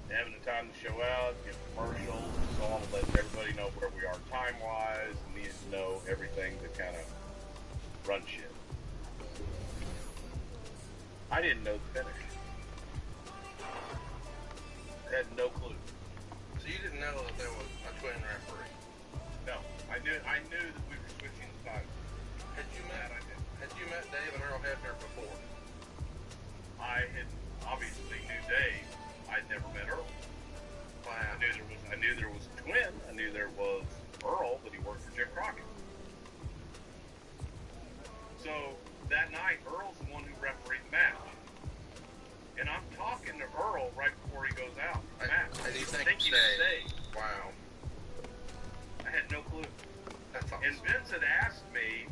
having the time to show out, get commercials, so on, and let everybody know where we are time-wise, and needed to know everything to kind of run shit. I didn't know the finish. I had no clue. So you didn't know that there was a twin referee? No, I knew that we were switching sides. Had you met Dave and Earl Hebner before? I had obviously knew Dave. I'd never met Earl. Wow. I knew there was a twin. I knew there was Earl, but he worked for Jim Crockett. So that night, Earl's the one who refereed the match. And I'm talking to Earl right before he goes out. And you think he stayed. Wow. I had no clue. That's awesome. And Vince had asked me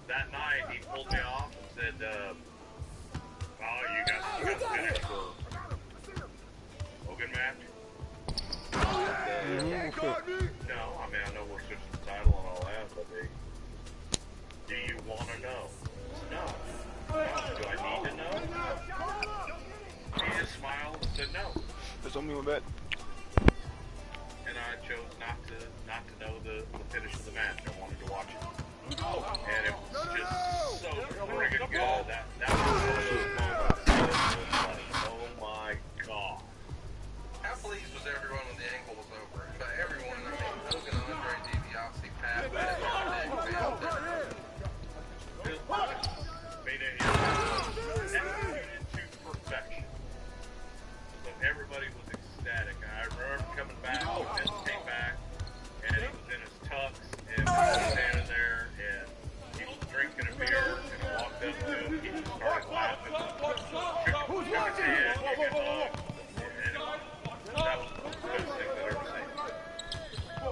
that night, he pulled me off and said, oh, you got finished for Hogan match? No, I mean, I know we're switching the title and all that, but do you want to know? No. Do I need to know? He just smiled and said no. There's only one bet. And I chose not to know the finish of the match. I wanted to watch it. And it was just so friggin' good. That was one of those moments that was like, oh my god. How pleased was everyone when the angle was over? But everyone, I mean, Hogan, Andre, DiBiase, Pat, executed to perfection. So everybody was ecstatic. I remember coming back, Vince came back, and he was in his tux, and we were standing there, and he was drinking a beer, and I walked up to him, he just started laughing, shook his head, gave me a hug, and that was the best thing I've ever seen. So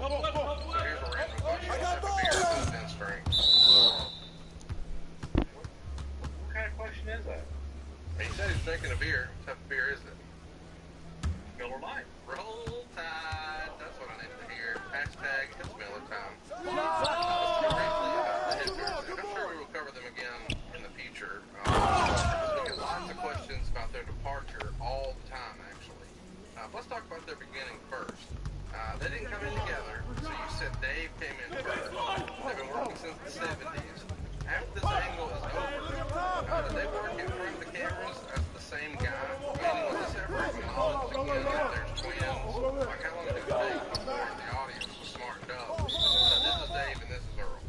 here's a random question. What type of beer does Vince drink? What kind of question is that? He said he's drinking a beer. What type of beer is it? Miller Lite. Roll Tide. That's what I need to hear. Hashtag it's Miller time. Let's talk briefly about the Hebners. I'm sure we will cover them again in the future. We get lots of questions about their departure all the time, actually. Let's talk about their beginning first. They didn't come in together, so you said Dave came in first. They've been working since the 70s. After this angle is over, did they work in front of the cameras as the same guy? Meaning, was this ever acknowledged again that there's twins? Like, how long did it take before the audience was smartened up? This is Dave and this is Earl.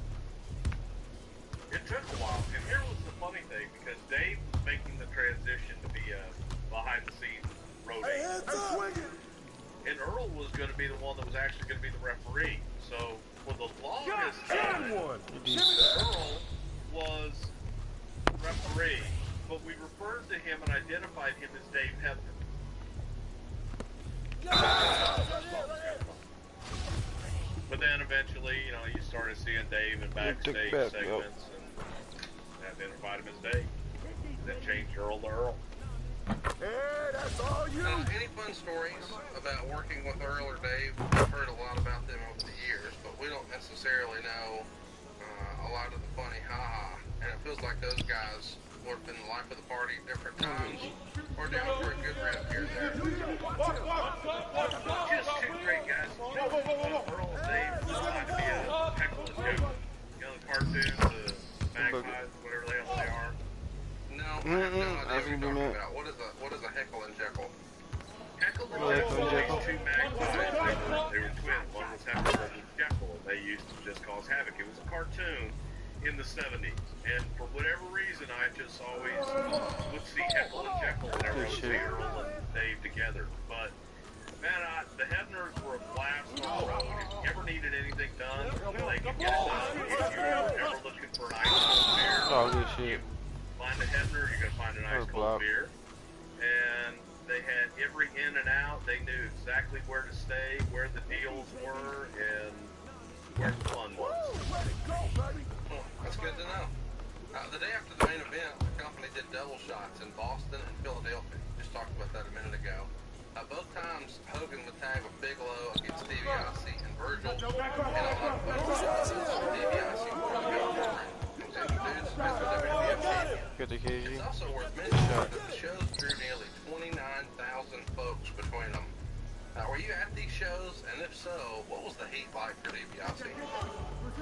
It took a while, and here was the funny thing, because Dave was making the transition to be a behind-the-scenes road agent. And Earl was going to be the one that was actually going to be the referee. So, for the longest time, Earl was referee, but we referred to him and identified him as Dave Hebner. But then eventually, you know, you started seeing Dave in backstage segments and identified him as Dave. Then changed Earl to Earl. Hey, that's all you. Any fun stories about working with Earl or Dave? We've heard a lot about them over the years, but we don't necessarily know a lot of the funny ha-ha. And it feels like those guys would have been the life of the party at different times, or down for a good rap here and there. Just two great guys. Earl and Dave trying to be a Ck1n. You know, the cartoons, the magpies, whatever the hell they are. No, I have no idea what you're talking about. What is a Ck1n? Ck1n were two magpies. They were twins. One was Heckle, one was Jekyll, and they used to just cause havoc. It was a cartoon in the 70s, and for whatever reason, I just always would see Heckle and Jekyll whenever I would see Earl and Dave together. But man, the Hebners were a blast on the road. If you ever needed anything done, they could get it done. If you were ever looking for an ice cold beer, find a Hebner, you're going to find an ice cold beer. And they had every in and out. They knew exactly where to stay, where the deals were, and where the fun was. Well, that's good to know. The day after the main event, the company did double shots in Boston and Philadelphia. Just talked about that a minute ago. Both times, Hogan would tag with Bigelow against DiBiase and Virgil, and on both shots, DiBiase wore the gold ring. And dudes, as the WWF champion. Got the KHG. It's also worth mentioning that the shows drew nearly 29,000 folks between them. Were you at these shows? And if so, what was the heat like for DiBiase?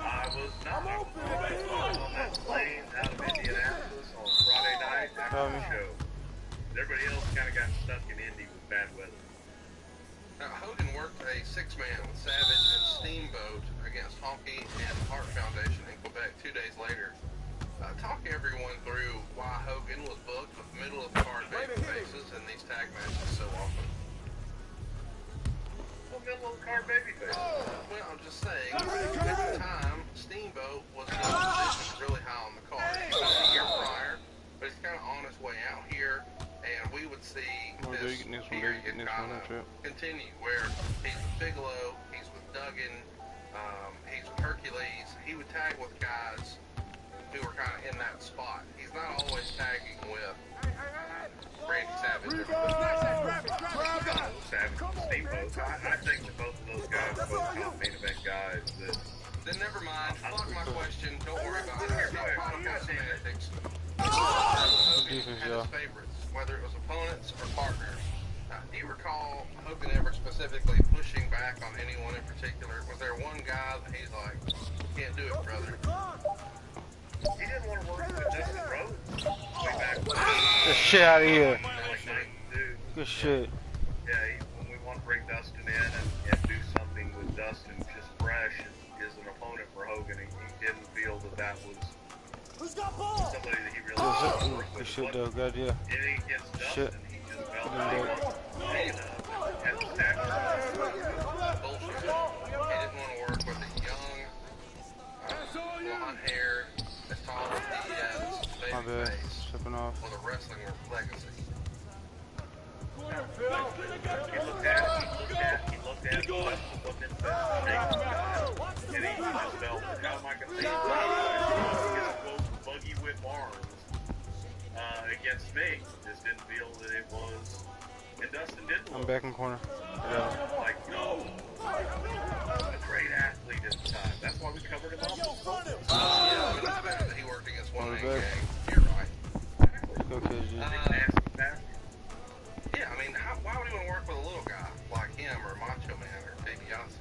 I was not. I was on that plane out of Indianapolis on Friday night after the show. Everybody else kind of got stuck in Indy with bad weather. Now, Hogan worked a six-man with Savage and Steamboat against Honky and the Hart Foundation in Quebec 2 days later. Talk everyone through why Hogan was booked with middle-of-the-card baby faces in these tag matches so often. Well, middle-of-the-card baby faces. Well, I'm just saying, at the time, Steamboat was in a position really high on the card. He was a year prior, but he's kind of on his way out here. And we would see this period kind of continue where he's with Bigelow, he's with Duggan, he's with Hercules. He would tag with guys who were kind of in that spot. He's not always tagging with Randy Savage. Savage and Steamboat. I think that both of those guys are both top main event guys. Then never mind. Fuck my question. Don't worry about it. Here's my semantics. Hogan had his favorites, whether it was opponents or partners. Do you recall Hogan ever specifically pushing back on anyone in particular? Was there one guy that he's like, can't do it, brother? He didn't want to work with Dustin Rhodes way back when. Get the shit out of here. Good shit. Yeah, when we want to bring Dustin in and do something with Dustin just fresh as an opponent for Hogan, he didn't feel that that was somebody that he really wanted to work with. Good shit though, good idea. Anything against Dustin, he just felt that he wasn't big enough at the stature. Bullshit. He didn't want to work with a young, blonde-haired, as tall as he is, babyface, with a wrestling legacy. He looked at and he just felt, how am I going to see quote buggy whip arms against me? Just didn't feel that it was, and Dustin didn't. I'm back in corner. Yeah. Like, no, a great athlete at the time. That's why we covered him up. Yeah, but it's better that he worked against one man gang. You're right. Go KG. Yeah, I mean, why would he want to work with a little guy like him or Macho Man or DiBiase?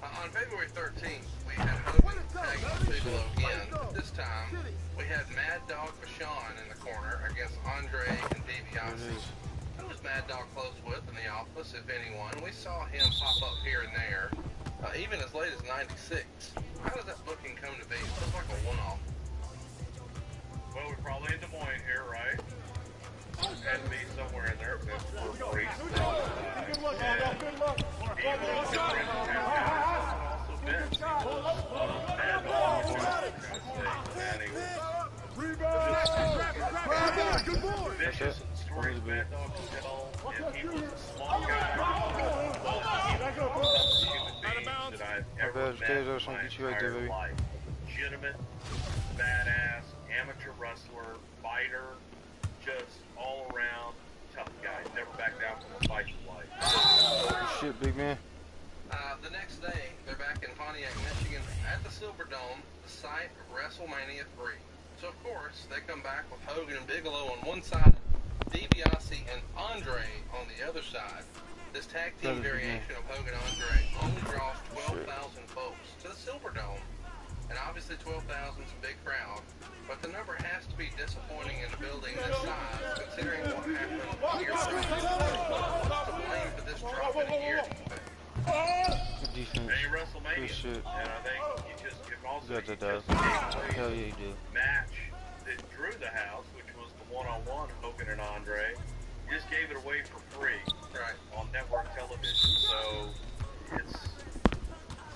On February 13th, we had Hogan tagging with Bigelow again. This time, we had Mad Dog Vachon in the corner against Andre and DiBiase. Who was Mad Dog close with in the office, if anyone? We saw him pop up here and there, even as late as '96. How does that booking come to be? It looks like a one-off. Well, we're probably in Des Moines here, right? Had to be somewhere in there because we're Maurice. Good luck, good luck. He was a friend of that guy. Also Vince. Mad Dog. Vicious and stories Mad Dog was hit on, and he was a small guy. He was one of the human beings that I've ever met in my entire life. Legitimate, badass, amateur wrestler, fighter, just all around tough guy. Never backed down from a fight in life. Shit, big man. The next day, they're back in Pontiac, Michigan at the Silverdome, the site of WrestleMania 3. So, of course, they come back with Hogan and Bigelow on one side, DiBiase and Andre on the other side. This tag team variation of Hogan and Andre only draws 12,000 folks to the Silverdome. And obviously 12,000 is a big crowd, but the number has to be disappointing in a building this size, considering what happened a year ago. What's to blame for this drop in a year, do you think? Good defense. Any WrestleMania, good shit. and I think you just also Got that does. Hell yeah, you do. Match that drew the house, which was the one-on-one Hogan and Andre. You just gave it away for free, Right. on network television. So it's.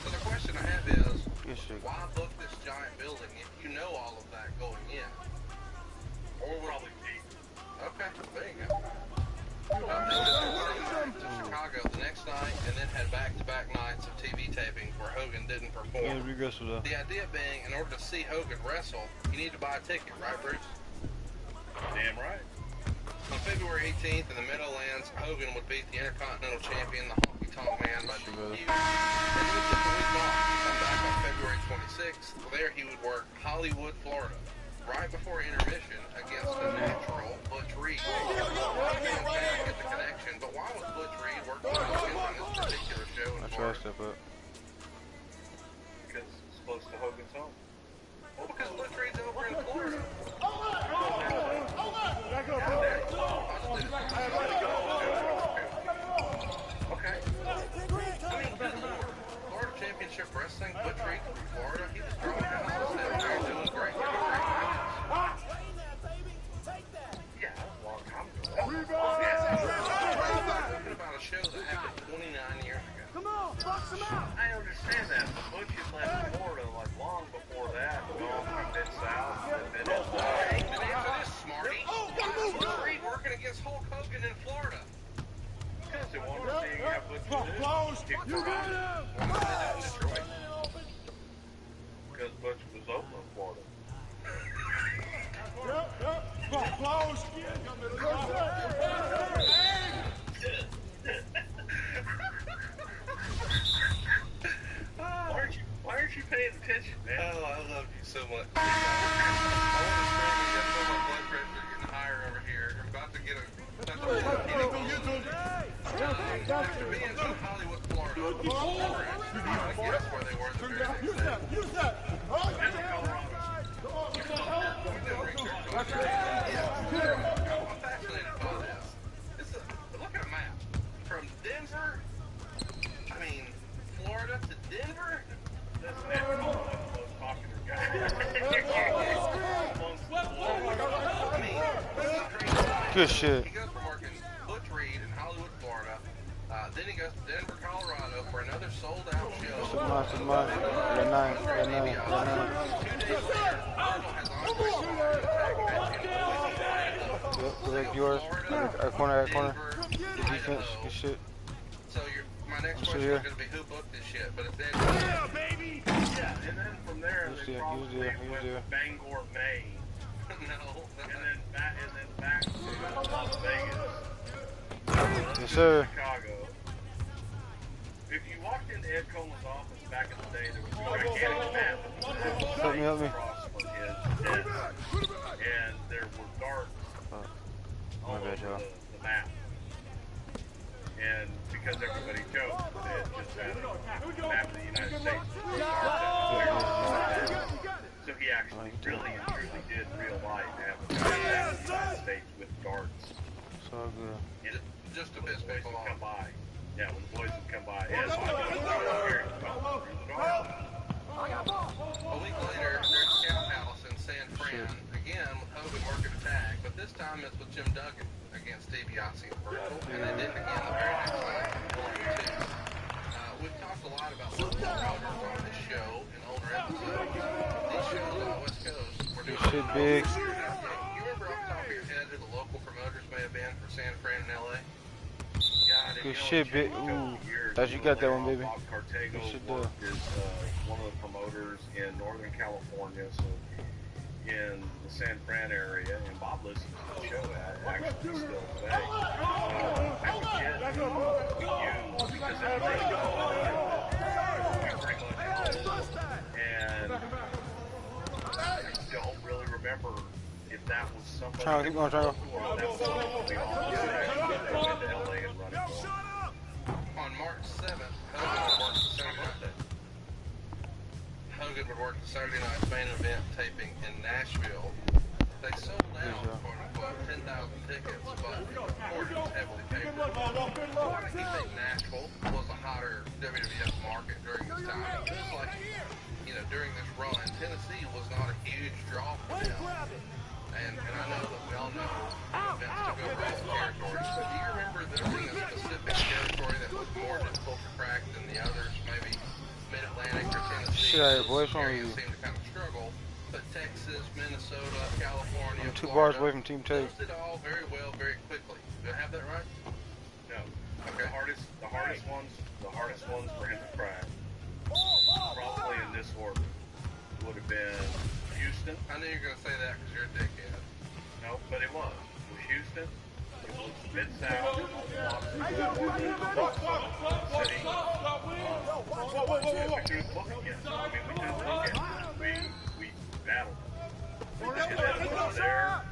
So the question I have is, Good shit. why book this giant building if you know all of that going in? Or probably cheap. Okay, there you go. They would have to Chicago the next night and then had back-to-back nights of TV taping where Hogan didn't Yeah, perform. wrestle though. The idea being, in order to see Hogan wrestle, you need to buy a ticket, right, Bruce? Damn right. On February 18th in the Meadowlands, Hogan would beat the Intercontinental Champion, the Honky Tonk Man, by DQ. And then he took a week off. Come back on February 26th. There he would work Hollywood, Florida. right before intermission against the natural Butch Reed. Get the connection, but why was Butch Reed working on this particular show in I try to Florida? step up. Because it's close to Hogan's home. Well, because Butch Reed's over in Florida. Okay. I mean, good lord. Florida Championship Wrestling, Butch Reed from Florida, he was throwing houses down there doing great matches. Yeah, that was a long time ago. We're talking about a show that happened 29 years ago. Come on, box him out. I understand that, but Butch had left Florida like long before that, gone from Mid-South, and then it's Hey, the answer is Smarty. Why was Butch Reed working against Hulk Hogan in Florida? because they wanted to see how Butch did. You got him. Why did they do it in Detroit? Because Butch was over in Florida. Close. Why aren't you paying attention, man? Oh, I love you so much. I want to scream and get my blood pressure getting higher over here. I'm about to get a after being in Hollywood, Florida, I guess where they were the very next day. Use that. I'm fascinated by this. Look at a map. From Denver, I mean, Florida to Denver. That's the most popular guy. I mean, this is crazy. Good shit. He goes from working Butch Reed in Hollywood, Florida. Then he goes to Denver, Colorado for another sold-out show. Some mine. Got nine. 2 days later, Arnold has ongoing tag match in Louisiana. Yep, correct yours. Our corner. Good defense. Good shit. So my next What's question here? is going to be who booked this shit, but it's Ed. Yeah, baby. Yeah, and then from there, Who's they there? probably went to Bangor, Maine, No. and then back to Las Vegas. Yes, sir. Chicago. If you walked into Ed Coleman's office back in the day, there was a gigantic map Help me. across from his desk, and there were darts all My bad, over y'all. the map. And because everybody joked that it just had a map of the United States with darts everywhere. So he actually really and truly did real life have a map of the United States with darts. It's all good. And Just to when piss the boys people would come off. by. Yeah, when the boys would come by. Yeah, so I was here to go through the darts. A week later, there's Scout House in San Fran, again with Hogan working a tag, but this time it's with Jim Duggan against DiBiase and Virgil, and they did it again the very next night, 1-2. We've talked a lot about local promoters on this show in older episodes. These shows on the West Coast were doing Good shit, big. You remember off the top of your head who the local promoters may have been for San Fran and LA? God, Good shit, big. Ooh. Thought you got that one, baby. Bob Cartago Good shit, worked as one of the promoters in Northern California, so in the San Fran area, and Bob listens to the show actually still today. I forget who we used because that thing we pretty much owned, and I don't really remember if that was somebody Try to keep going, try to go. or if that was somebody we all did actually go into LA and run it. On March 7th, Hogan would work the Saturday night main event taping in Nashville. They sold out, quote unquote, 10,000 tickets, but Morgan was heavily favored. Why do you think Nashville was a hotter WWF market during this time? It feels like, during this run, Tennessee was not a huge draw for them. And I know that we all know events took over all the territories, but do you remember there being a specific territory that was more difficult to crack than the others? Maybe Mid-Atlantic or Tennessee? Shit out of here, boy. What's wrong with Areas you? seemed to kind of struggle, but Texas, Minnesota, California, I'm 2 Florida, bars away from Team Tape. those did all very well, very quickly. Do I have that right? No. Okay. The hardest ones for him to crack, probably in this order, would have been Houston. I knew you were going to say that because you're a dickhead. No, but it was. It was Houston. It was Mid-South. It was City. We threw the book again. I mean, we threw the book at it. We battled. And then from there,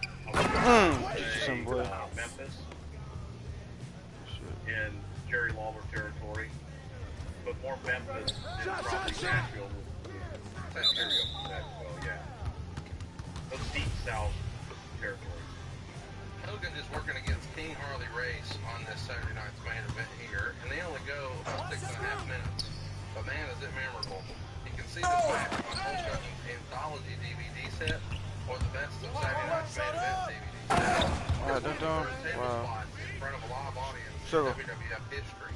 Some boy. Memphis in Jerry Lawler territory, but more Memphis than probably Nashville was Ontario for that as well, yeah. Those deep south territories. Hogan is working against King Harley Race on this Saturday night's main event here, and they only go about 6.5 minutes. But man, is it memorable. You can see this match on Hulk Hogan's Anthology DVD set, or the Best of Saturday night's main event DVD set. Wow. In front of a live audience in Sure. WWF history.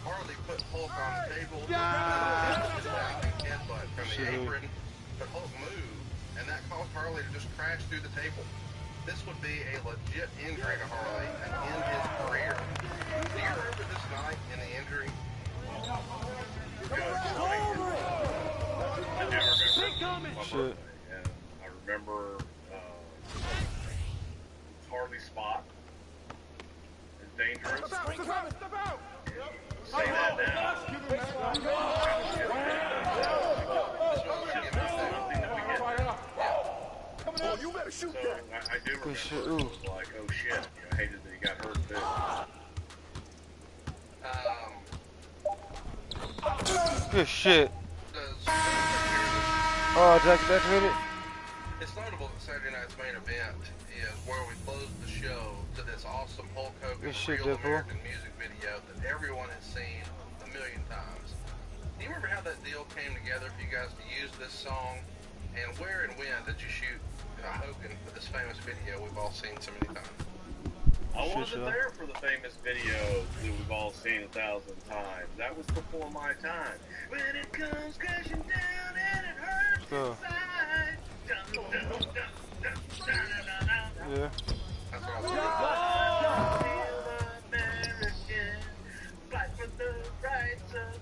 Harley put Hulk on the table, his diving headbutt from the apron, but Hulk moved, and that caused Harley to just crash through the table. This would be a legit injury to Harley and end his career. Do you remember this night in the injury? I do remember my birthday, and I remember Harley spot is dangerous. Step out! Say that now. Oh, you better shoot So that. I do remember it was like, oh shit, you know, hated that he got hurt too. Good shit. Oh, Jack, that's really. It's notable that Saturday night's main event is where we close the show to this awesome Hulk Hogan Good shit, Real Deadpool. American music video that everyone has seen a million times. Do you remember how that deal came together for you guys to use this song? And where and when did you shoot Hogan for this famous video we've all seen so many times? I wasn't there for the famous video that we've all seen 1,000 times. That was before my time. When it comes crashing down and it hurts inside. Dun, dun, dun, dun, dun, dun, dun, dun. Yeah. That's what I was American, fight for the rights of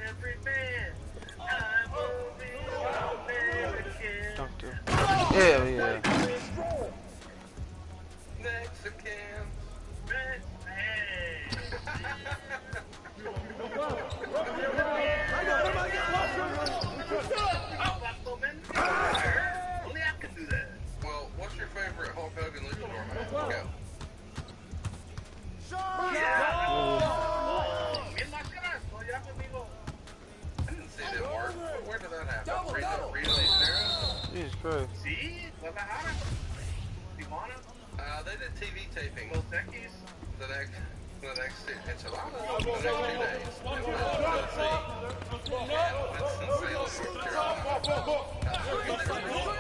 every man. I'm a real American. Doctor. Hell yeah. Mexican. Only I can do that. Well, what's your favorite Hulk Hogan luchador match? Go. I didn't see them work. Where did that happen? Rio de Janeiro? Jesus Christ. See? Guadalajara? Tijuana? They did TV taping Los Tequis? the next enchilada the next 2 days. In Tennessee and Winston-Salem, North Carolina.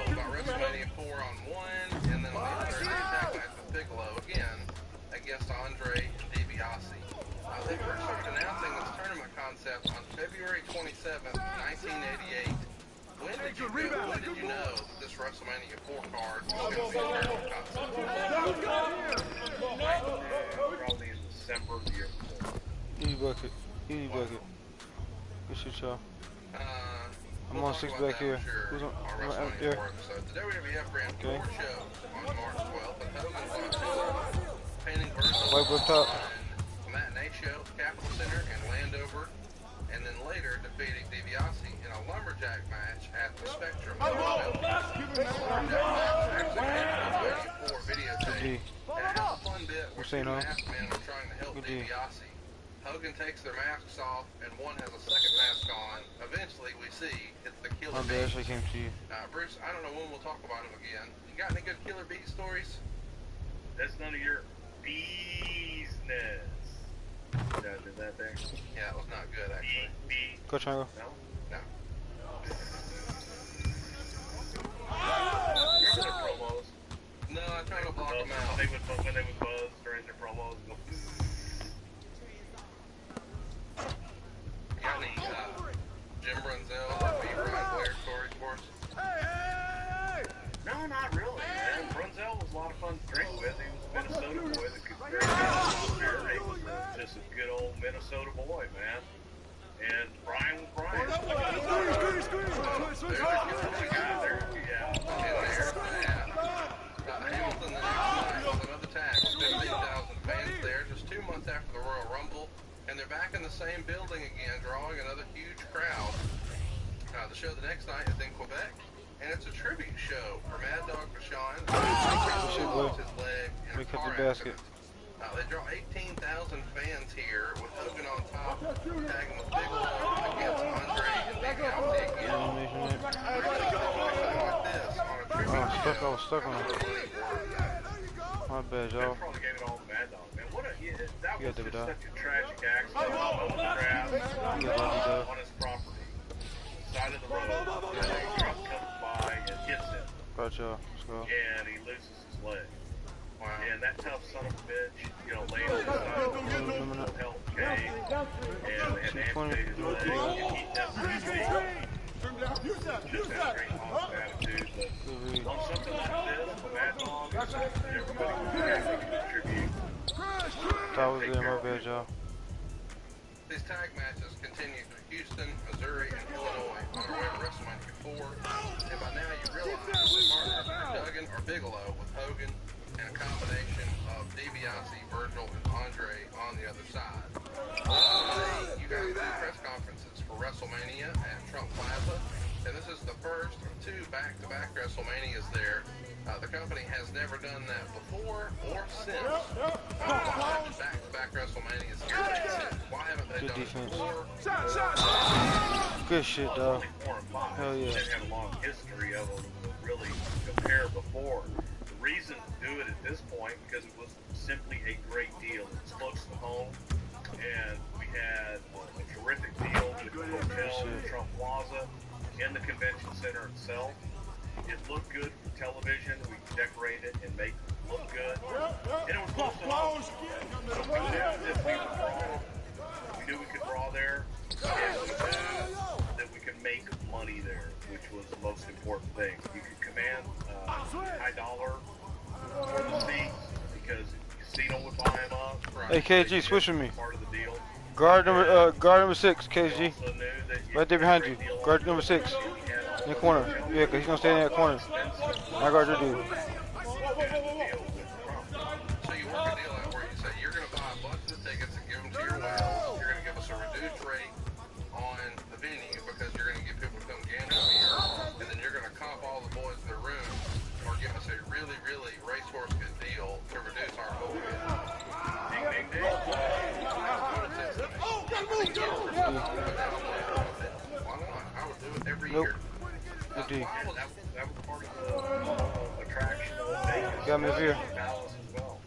About WrestleMania 4 on one, and then on the other, the tag match with Bigelow again against Andre and DiBiase. They first started announcing this tournament concept on February 27th, 1988. When did you know this WrestleMania 4 card was going to be a tournament concept? Probably in December of the year before. Easy bucket. Easy bucket. Good shit, y'all. I'm on 6 back here. Who's on? Right there. So the WWF ran 4 shows on March 12th, and Hogan won 2, painting versus White boy top. a matinee show, Capitol Center, and Landover, and then later defeating DiBiase in a lumberjack match at the Spectrum. The lumberjack match actually made it to 84 videotape. And it has a fun bit where 2 masked men are trying to help DiBiase. Hogan takes their masks off, and one has a second mask on. Eventually, we see it's the Killer My Bee. bad, I came to you. Bruce, I don't know when we'll talk about him again. You got any good Killer Bee stories? That's none of your business. Did that there? Yeah, it was not good, actually. Go triangle. No? No. Remember their promos? No, I tried to block them out. When they would buzz during their promos and go You got any Jim Brunzell or B. Brian Blair stories for us? No, not really, man. Brunzell was a lot of fun to drink with. He was a Minnesota boy that could very good. He was just a good old Minnesota boy, man. And Brian was Brian. Hamilton the next night was another tag with 15,000 fans there, just 2 months after the Royal Rumble, and they're back in the same building again, drawing another huge crowd. The show the next night is in Quebec, and it's a tribute show for Mad Dog Vachon. Shit, boy. His leg in We a cut car the basket. accident. They draw 18,000 fans here with Hogan on top, tagging with Bigelow against Andre and DiBiase again. I was stuck on it. My bad, y'all. Probably gave it all to Mad Dog, man. What a, that You was got just Dog. such a tragic accident. On his property, side of the road, a truck comes by and hits him, Got y'all. Let's go. and he loses his leg. Wow. And that tough son of a bitch, you know, laid on the side of the road, no health cave, and they had to amputate his leg, and he definitely just had a great positive attitude. But on something like this, the Mad Dog, everybody was happy to contribute. That was it, my bad, y'all. These tag matches continue through Houston, Missouri, and Illinois on our way to WrestleMania 4. And by now you realize the partners are Duggan or Bigelow with Hogan, and a combination of DiBiase, Virgil, and Andre on the other side. You guys do press conferences for WrestleMania at Trump Plaza, and this is the first of 2 back-to-back WrestleManias there. The company has never done that before or since. Back-to-back WrestleManias here. Why haven't they done it before? Good shit, dog. Hell yeah. They have a long history of them to really compare before. The reason to do it at this point, because it was simply a great deal. It was close to home, and we had a terrific deal with the hotel in Trump Plaza and the convention center itself. It looked good for television. We decorated it and made it look good. And it was close to home. So we knew that we would brawl. We knew we could brawl there. And we knew that we could make money there, which was the most important thing. You could command high dollar for the seats because the casino would buy them up. Hey, KG, switch with me. Part of the deal. Guard number 6, KG. Right there behind you. Guard number 6. In the corner. Yeah, because he's going to stay in that corner. I guard your dude. So you work a deal out where you say you're going to buy a bunch of tickets and give them to your WiLD. You're going to give us a reduced rate on the venue because you're going to get people to come gamble here. And then you're going to comp all the boys in their room or give us a really, really racehorse good deal to reduce our whole bid. Ding, ding, ding. Why not? I would do it every year. Good D. That was part of the attraction of Vegas. Got me up here. Dallas as well.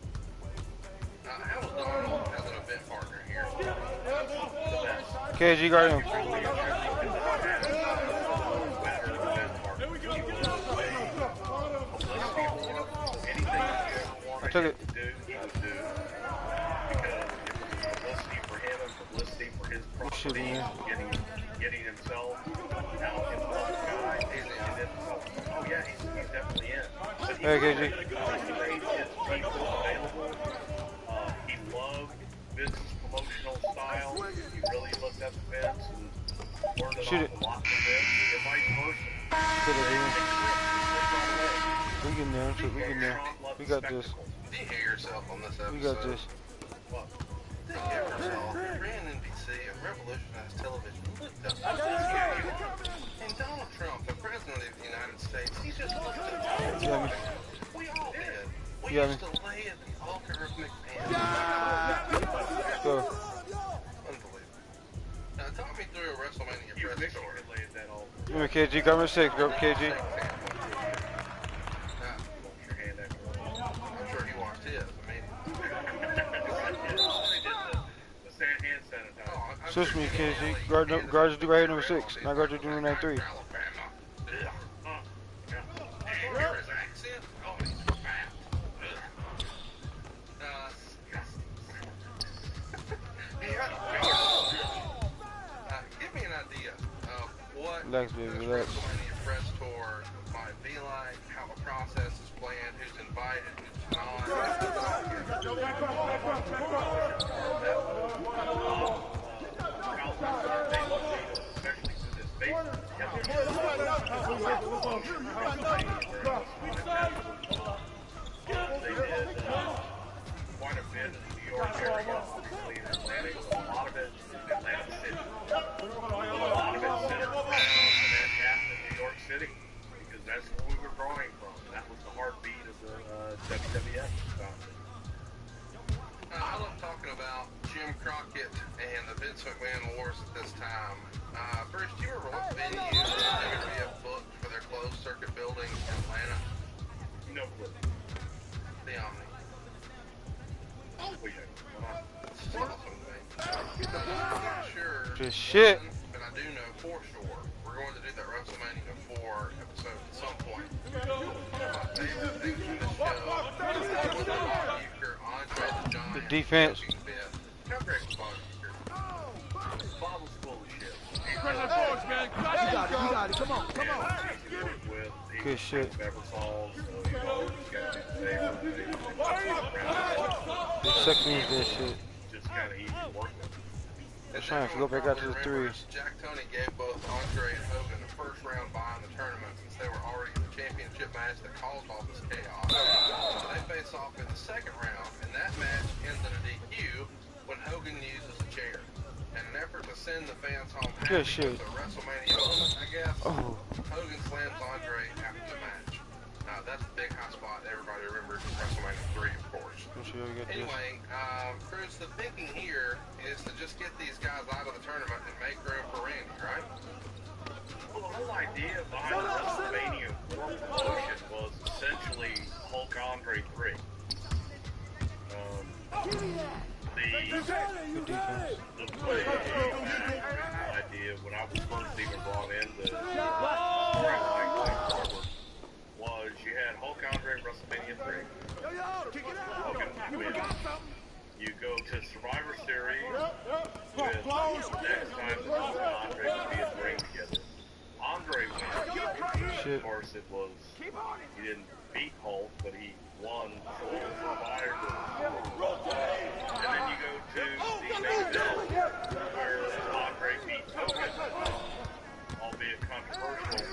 How was Donald as an event partner here? KG, guard him. I took it. Shit, man. Getting himself out in front of the guy, and then, oh yeah, he's definitely in. But he Hey, KG. made his people available. He loved Vince's promotional style. He really looked at the Vince and learned an awful lot from Vince, and vice versa. We getting there. We getting there. We got this. Do you hear yourself on this episode? We got this. What? Think of yourself. Ran NBC and revolutionized television. Looked up. And Donald Trump, the President of the United States, he just looked up. Yeah, We all did. We Yeah, used to lay at the altar of McMahon. Go. Unbelievable. Now, talk me through a WrestleMania press tour. Remember KG, guard number 6, go KG. I'm sure he watched his. I mean, switch me, KG. Guard your dude right here, number 6. Now guard your dude number 93. Hear his accent? Oh, he's fat. Give me an idea of what Relax, baby, relax. WrestleMania press tour might be like, how the process is planned, who's invited, who's They did quite a bit in the New York area, obviously in Atlanta, a lot of it in Atlanta City, a lot of it centered around Manhattan and New York City, because Jim Crockett and the Vince McMahon Wars at this time. Bruce, do you remember what venue WWF booked for their closed circuit building in Atlanta? No clue. The Omni. Sure. Just shit. But I do know for sure we're going to do that WrestleMania 4 episode at some point. My favorite things from this show was the Bob Uecker, Andre the Giant, The defense. How great was Bob Uecker? Bob was full of shit. Press the force, man. You got it. Come on. Good shit. The second is that shit. Just kind of easy to work with. Let's try to go back out to the 3. Jack Tony gave both Andre and Hogan the first round bye in the tournament since they were already in the championship match that caused all this chaos. So they face off in the second round, and that match ends in a DQ when Hogan uses a chair. In an effort to send the fans home happy Good shit. with the WrestleMania moment, I guess, Oh. Hogan slams Andre after the match. That's the big high spot everybody remembers in WrestleMania 3, of course. I'm sure you'll get this. Anyway, Cruz, the thinking here is to just get these guys out of the tournament and make room for Randy, right? Well, the whole idea behind the WrestleMania 4 promotion was essentially Hulk Andre 3. Good defense. The way idea when I was first even brought into was you had Hulk Andre WrestleMania 3. Hogan wins. You go to Survivor Series with the next time that Andre would be in the ring together. Andre wins. Shit. Of course, it was he didn't beat Hulk, but he won Survivor. And then you go to the main event where Andre beats Hogan, albeit controversial.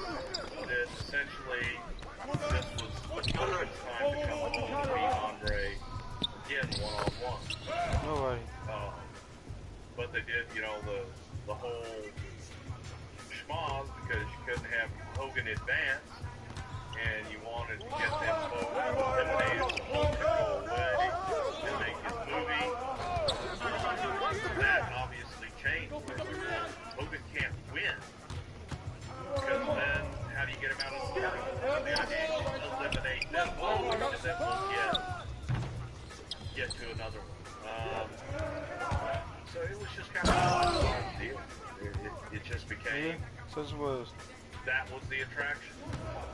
That essentially this was Hogan's time to come home and beat Andre again one-on-one. Nobody. But they did, you know, the whole schmoz because you couldn't have Hogan advance, and you wanted to get them both eliminated so Hogan could go away and make his movie. That obviously changed. Hogan can't win. Because then, how do you get him out of the tournament? The idea is to eliminate them both, and then we'll get to another one. So it was just kind of a fun deal. It just became. So this was. That was the attraction.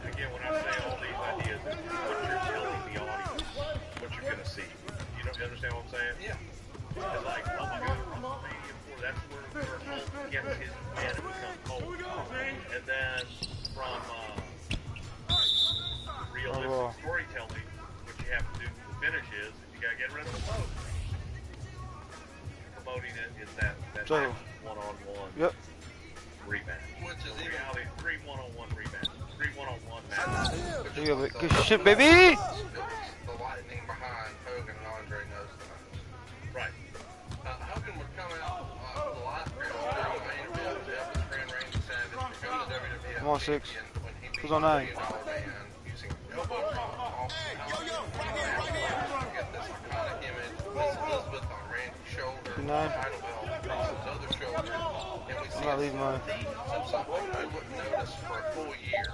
Again, when I say all these ideas, it's what you're telling the audience, what you're going to see. You don't understand what I'm saying? Yeah. It's like, oh my God, WrestleMania 4, that's where Hulk gets his win and becomes Hulk. And then from realistic storytelling, what you have to do for the finish is, you got to get rid of the vote. Promoting it is that one-on-one. Yep. Rematch. Which is In reality, 3 one-on-one rematch. 3 one-on-one matches. Yeah, good shit, baby! It was the lightning behind Hogan and Andre knows the match. Right. Hogan would come out with a live crowd during the main event to help his friend Randy Savage become the WWF Come on, 6. champion when he beat Who's on 9? $1 Million Man using elbow drop off the house. Get this iconic image of Miss Elizabeth on Randy's shoulder, the 9. title belt across his other shoulder, and we see I'm not leaving mine. something we wouldn't notice for a full year.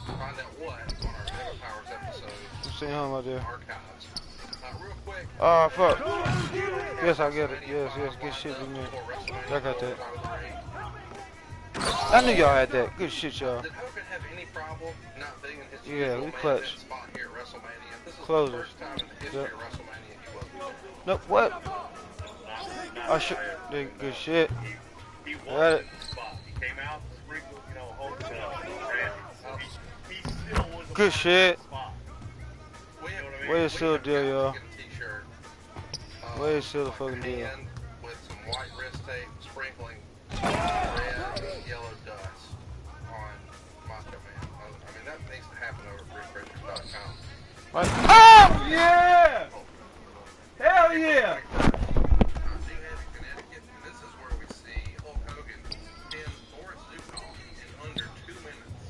Find out what on our Mega Powers episode I'm staying home out there. archives. Real quick. Oh, fuck. Yes, I get it. Yes, good shit with me. I got that. I knew y'all had that. Good shit, y'all. Did Hogan have any problem not being in his Yeah, we usual clutch. main event spot here at WrestleMania? This is Closers. the first time in the history Yep. of WrestleMania he wasn't there. Nope, what? I should. Good shit. He Got was it. in the spot. He came out and sprinkled, you know, Hogan Randy. So he still was Good shit. spot. We have, You know what I mean? Way to seal the deal, y'all. get a t-shirt. Way to seal the fucking deal. Hand with some white wrist tape sprinkling red and yellow dust on Macho Man. I mean, that needs to happen over at BrewFreshers.com. Right. Oh, yeah! Hell yeah! New Haven, Connecticut, and this is where we see Hulk Hogan pin Boris Zukov in under 2 minutes.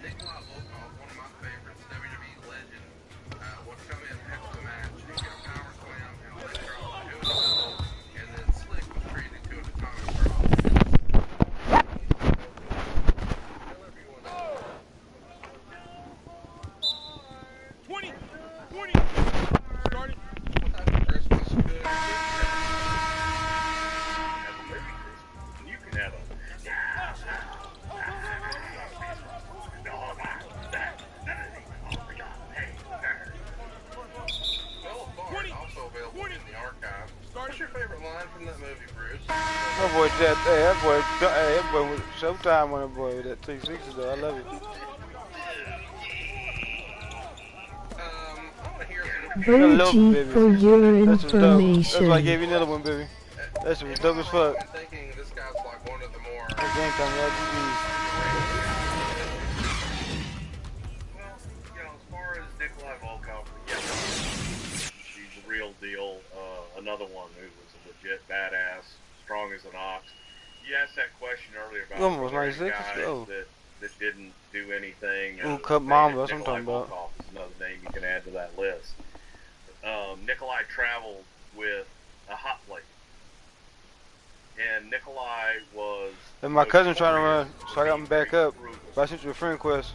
Nikolai Volkov, one of my favorites, WWE legend, would come in after the match and get a power slam and a leg drop to the middle What's your favorite line from that movie, Bruce? That boy, that boy was Showtime on that boy with that 360 though. I love it. I want to hear some. Virgie for your That's what's dope. That's why I information. gave you another one, baby. That shit was dope as fuck. I'm thinking this guy's like one of the more. That game time, y'all. GG's. Well, you know, as far as Nikolai Volkov, yeah, he's the real deal. Another one who was a legit badass, strong as an ox. You asked that question earlier about Almost were there 96, guys let's go. that didn't do anything. Ooh, Cup Mamba, that's what I'm Nikolai talking about. Volkov is another name you can add to that list. Nikolai traveled with a hot plate. And Nikolai was... And my cousin trying to run, so I got him back up. But I sent you a friend request.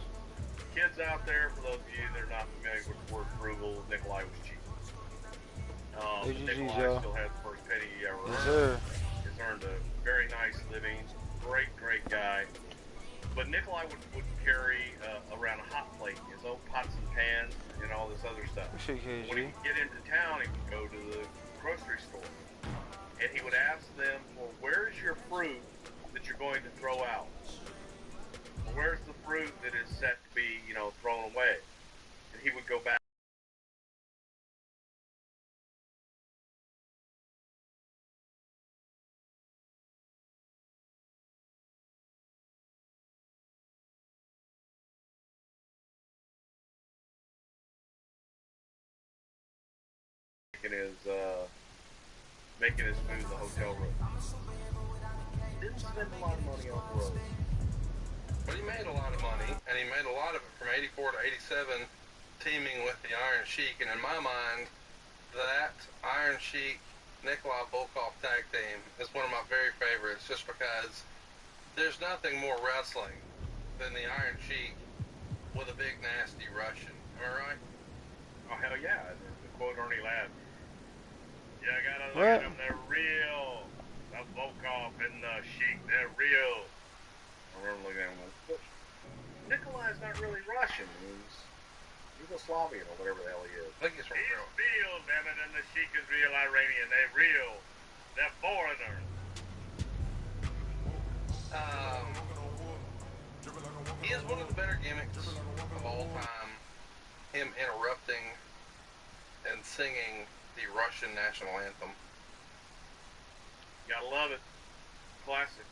Kids out there, for those of you that are not familiar with the word frugal, Nikolai was cheap. GG's, Nikolai y'all. still has the first penny he ever Yes, earned. sir. Has earned a very nice living. Great, great guy. But Nikolai would carry around a hot plate, his own pots and pans, and all this other stuff. Shit, KHG. When he would get into town, he would go to the grocery store. And he would ask them, well, where's your fruit that you're going to throw out? Well, where's the fruit that is set to be, you know, thrown away? And he would go back. Making his food in the hotel room. Didn't spend a lot of money on the road. But he made a lot of money, and he made a lot of it from 84 to 87, teaming with the Iron Sheik. And in my mind, that Iron Sheik Nikolai Volkov tag team is one of my very favorites, just because there's nothing more wrestling than the Iron Sheik with a big nasty Russian. Am I right? Oh hell yeah! The quote Ernie laughed. Yeah, I gotta look What? at them. They're real. The Volkov and the Sheik, they're real. I remember looking at him. But Nikolai's not really Russian. He's Yugoslavian or whatever the hell he is. I think it's from He's real. real, damn it, and the Sheik is real Iranian. They're real. They're foreigners. He is one of the better gimmicks of all time. Him interrupting and singing the Russian national anthem. Gotta love it. Classic.